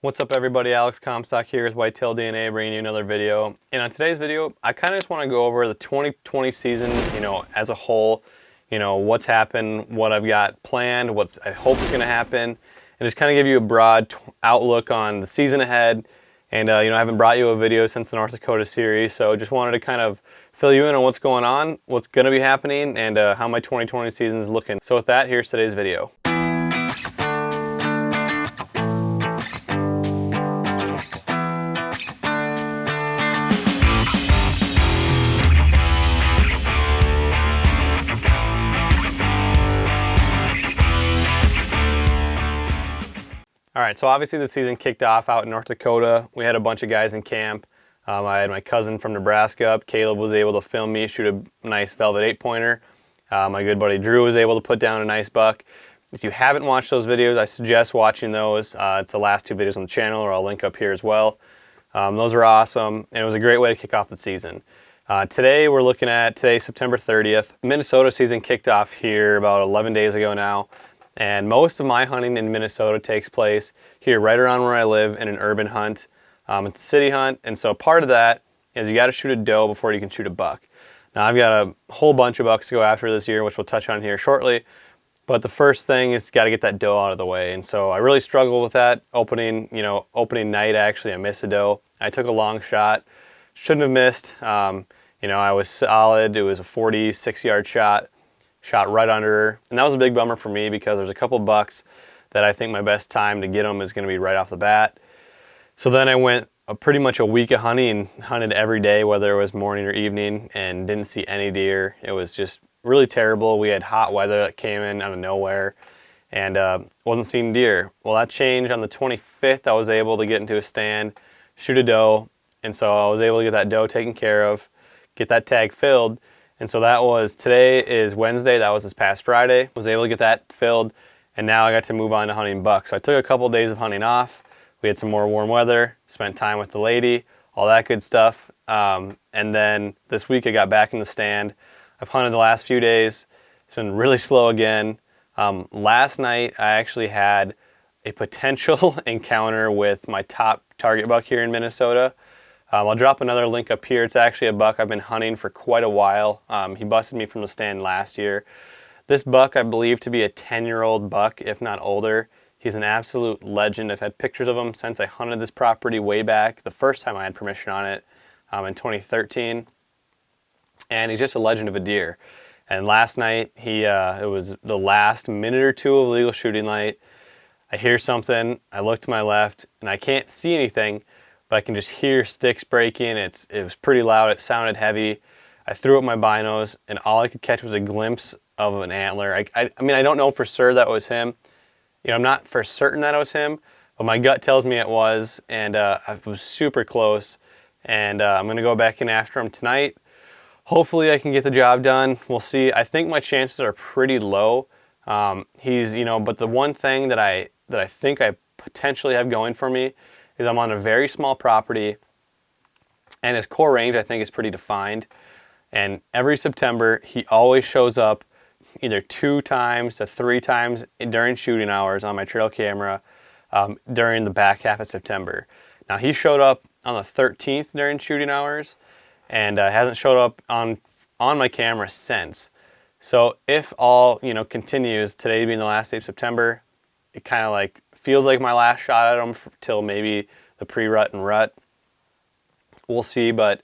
What's up everybody, Alex Comstock here with WhitetailDNA bringing you another video. And on today's video, I kind of just want to go over the 2020 season, as a whole, what's happened, what I've got planned, what I hope is going to happen, and just kind of give you a broad outlook on the season ahead. And I haven't brought you a video since the North Dakota series, so just wanted to kind of fill you in on what's going on, what's going to be happening, and how my 2020 season is looking. So with that, here's today's video. All right, so obviously the season kicked off out in North Dakota. We had a bunch of guys in camp. I had my cousin from Nebraska up. Caleb was able to film me shoot a nice velvet 8-pointer. My good buddy Drew was able to put down a nice buck. If you haven't watched those videos, I suggest watching those. It's the last two videos on the channel, or I'll link up here as well. Those were awesome, and it was a great way to kick off the season. Today we're looking at, September 30th. Minnesota season kicked off here about 11 days ago now. And most of my hunting in Minnesota takes place here right around where I live in an urban hunt. It's a city hunt, and so part of that is you got to shoot a doe before you can shoot a buck. Now I've got a whole bunch of bucks to go after this year, which we'll touch on here shortly. But the first thing is got to get that doe out of the way, and so I really struggled with that opening night. Actually, I missed a doe. I took a long shot, shouldn't have missed. I was solid. It was a 46-yard shot. Shot right under her, and that was a big bummer for me because there's a couple bucks that I think my best time to get them is going to be right off the bat. So then I went pretty much a week of hunting and hunted every day, whether it was morning or evening, and didn't see any deer. It was just really terrible. We had hot weather that came in out of nowhere, and wasn't seeing deer. Well, that changed on the 25th. I was able to get into a stand, shoot a doe, and so I was able to get that doe taken care of, get that tag filled. And so that was, today is Wednesday, that was this past Friday. Was able to get that filled, and now I got to move on to hunting bucks. So I took a couple days of hunting off. We had some more warm weather, spent time with the lady, all that good stuff. And then this week I got back in the stand. I've hunted the last few days. It's been really slow again. Last night I actually had a potential encounter with my top target buck here in Minnesota. I'll drop another link up here. It's actually a buck I've been hunting for quite a while. He busted me from the stand last year. This buck I believe to be a 10-year-old buck, if not older. He's an absolute legend. I've had pictures of him since I hunted this property way back, the first time I had permission on it in 2013. And he's just a legend of a deer. And last night, it was the last minute or two of legal shooting light. I hear something, I look to my left, and I can't see anything, but I can just hear sticks breaking. It was pretty loud, it sounded heavy. I threw up my binos, and all I could catch was a glimpse of an antler. I mean, I don't know for sure that was him. I'm not for certain that it was him, but my gut tells me it was, and I was super close. And I'm gonna go back in after him tonight. Hopefully I can get the job done. We'll see. I think my chances are pretty low. But the one thing that I think I potentially have going for me is I'm on a very small property, and his core range I think is pretty defined. And every September he always shows up either 2 times to 3 times during shooting hours on my trail camera during the back half of September. Now he showed up on the 13th during shooting hours, and hasn't showed up on my camera since. So if all continues, today being the last day of September, it kind of like feels like my last shot at him till maybe the pre-rut and rut. We'll see, but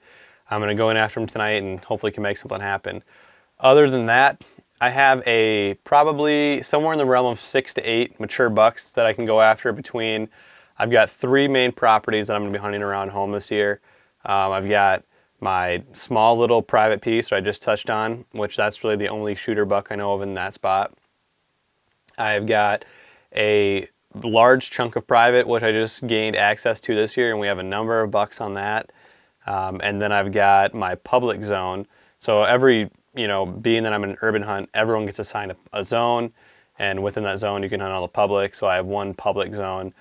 I'm going to go in after him tonight and hopefully can make something happen. Other than that, I have probably somewhere in the realm of 6 to 8 mature bucks that I can go after between. I've got 3 main properties that I'm going to be hunting around home this year. I've got my small little private piece that I just touched on, which that's really the only shooter buck I know of in that spot. I've got a large chunk of private, which I just gained access to this year, and we have a number of bucks on that. And then I've got my public zone. So every, being that I'm in an urban hunt, everyone gets assigned a zone, and within that zone you can hunt all the public. So I have one public zone,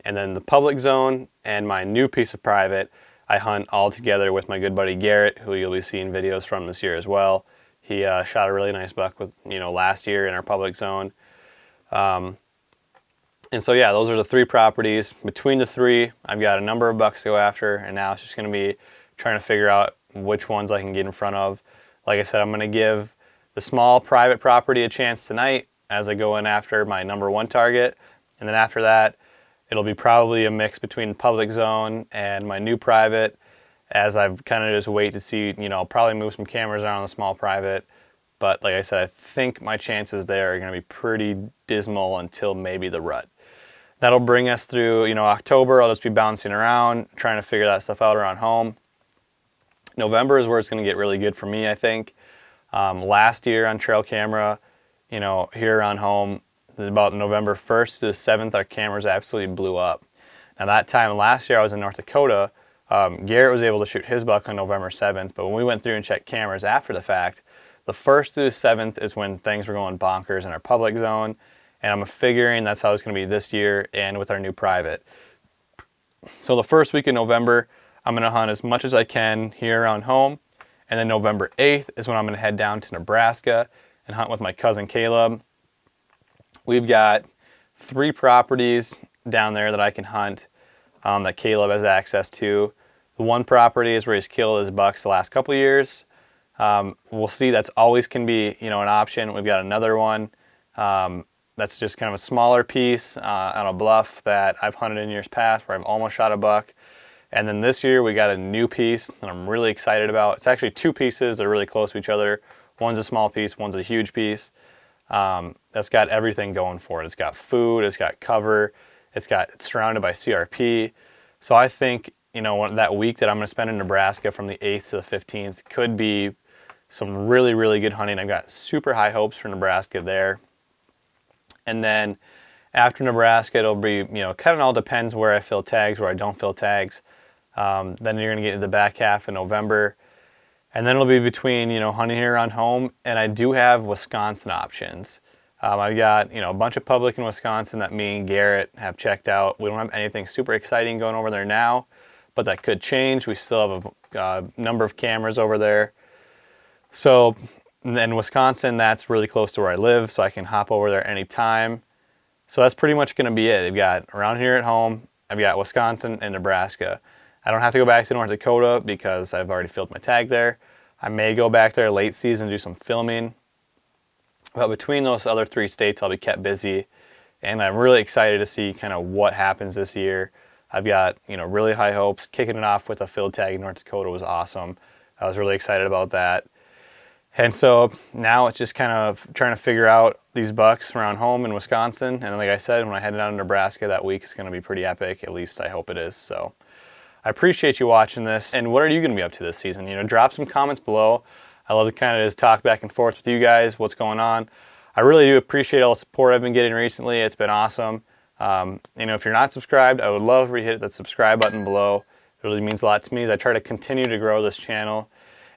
and then the public zone and my new piece of private, I hunt all together with my good buddy Garrett, who you'll be seeing videos from this year as well. He shot a really nice buck with last year in our public zone. And so yeah, those are the 3 properties. Between the 3, I've got a number of bucks to go after, and now it's just going to be trying to figure out which ones I can get in front of. Like I said, I'm going to give the small private property a chance tonight as I go in after my number 1 target. And then after that, it'll be probably a mix between the public zone and my new private, as I've kind of just wait to see, I'll probably move some cameras around the small private. But like I said, I think my chances there are going to be pretty dismal until maybe the rut. That'll bring us through, October. I'll just be bouncing around, trying to figure that stuff out around home. November is where it's going to get really good for me, I think. Last year on trail camera, here around home, about November 1st to the 7th, our cameras absolutely blew up. Now that time last year I was in North Dakota. Garrett was able to shoot his buck on November 7th, but when we went through and checked cameras after the fact, the 1st through the 7th is when things were going bonkers in our public zone, and I'm figuring that's how it's going to be this year and with our new private. So the first week in November, I'm going to hunt as much as I can here around home, and then November 8th is when I'm going to head down to Nebraska and hunt with my cousin Caleb. We've got 3 properties down there that I can hunt that Caleb has access to. The one property is where he's killed his bucks the last couple of years. We'll see, that's always can be an option. We've got another one that's just kind of a smaller piece on a bluff that I've hunted in years past where I've almost shot a buck. And then this year we got a new piece that I'm really excited about. It's actually 2 pieces that are really close to each other. One's a small piece, one's a huge piece. That's got everything going for it. It's got food, it's got cover, it's surrounded by CRP. So I think, that week that I'm going to spend in Nebraska from the 8th to the 15th could be some really, really good hunting. I've got super high hopes for Nebraska there. And then after Nebraska, it'll be, kind of all depends where I fill tags, where I don't fill tags. Then you're going to get to the back half of November. And then it'll be between, hunting here on home, and I do have Wisconsin options. I've got, a bunch of public in Wisconsin that me and Garrett have checked out. We don't have anything super exciting going over there now, but that could change. We still have a number of cameras over there. So in Wisconsin, that's really close to where I live, so I can hop over there anytime. So that's pretty much going to be it. I've got around here at home, I've got Wisconsin and Nebraska. I don't have to go back to North Dakota because I've already filled my tag there. I may go back there late season and do some filming. But between those other 3 states, I'll be kept busy. And I'm really excited to see kind of what happens this year. I've got, really high hopes. Kicking it off with a filled tag in North Dakota was awesome. I was really excited about that. And so now it's just kind of trying to figure out these bucks around home in Wisconsin. And like I said, when I head down to Nebraska that week, it's going to be pretty epic. At least I hope it is. So I appreciate you watching this. And what are you going to be up to this season? Drop some comments below. I love to kind of just talk back and forth with you guys, what's going on. I really do appreciate all the support I've been getting recently. It's been awesome. If you're not subscribed, I would love for you to hit that subscribe button below. It really means a lot to me as I try to continue to grow this channel.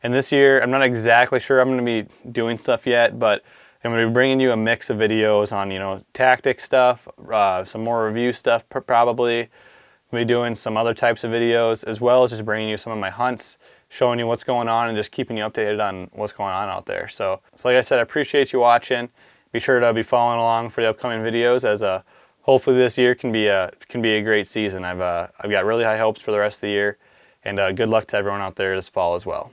And this year, I'm not exactly sure I'm going to be doing stuff yet, but I'm going to be bringing you a mix of videos on, tactic stuff, some more review stuff probably. I'll be doing some other types of videos, as well as just bringing you some of my hunts, showing you what's going on and just keeping you updated on what's going on out there. So like I said, I appreciate you watching. Be sure to be following along for the upcoming videos, as hopefully this year can be a great season. I've got really high hopes for the rest of the year, and good luck to everyone out there this fall as well.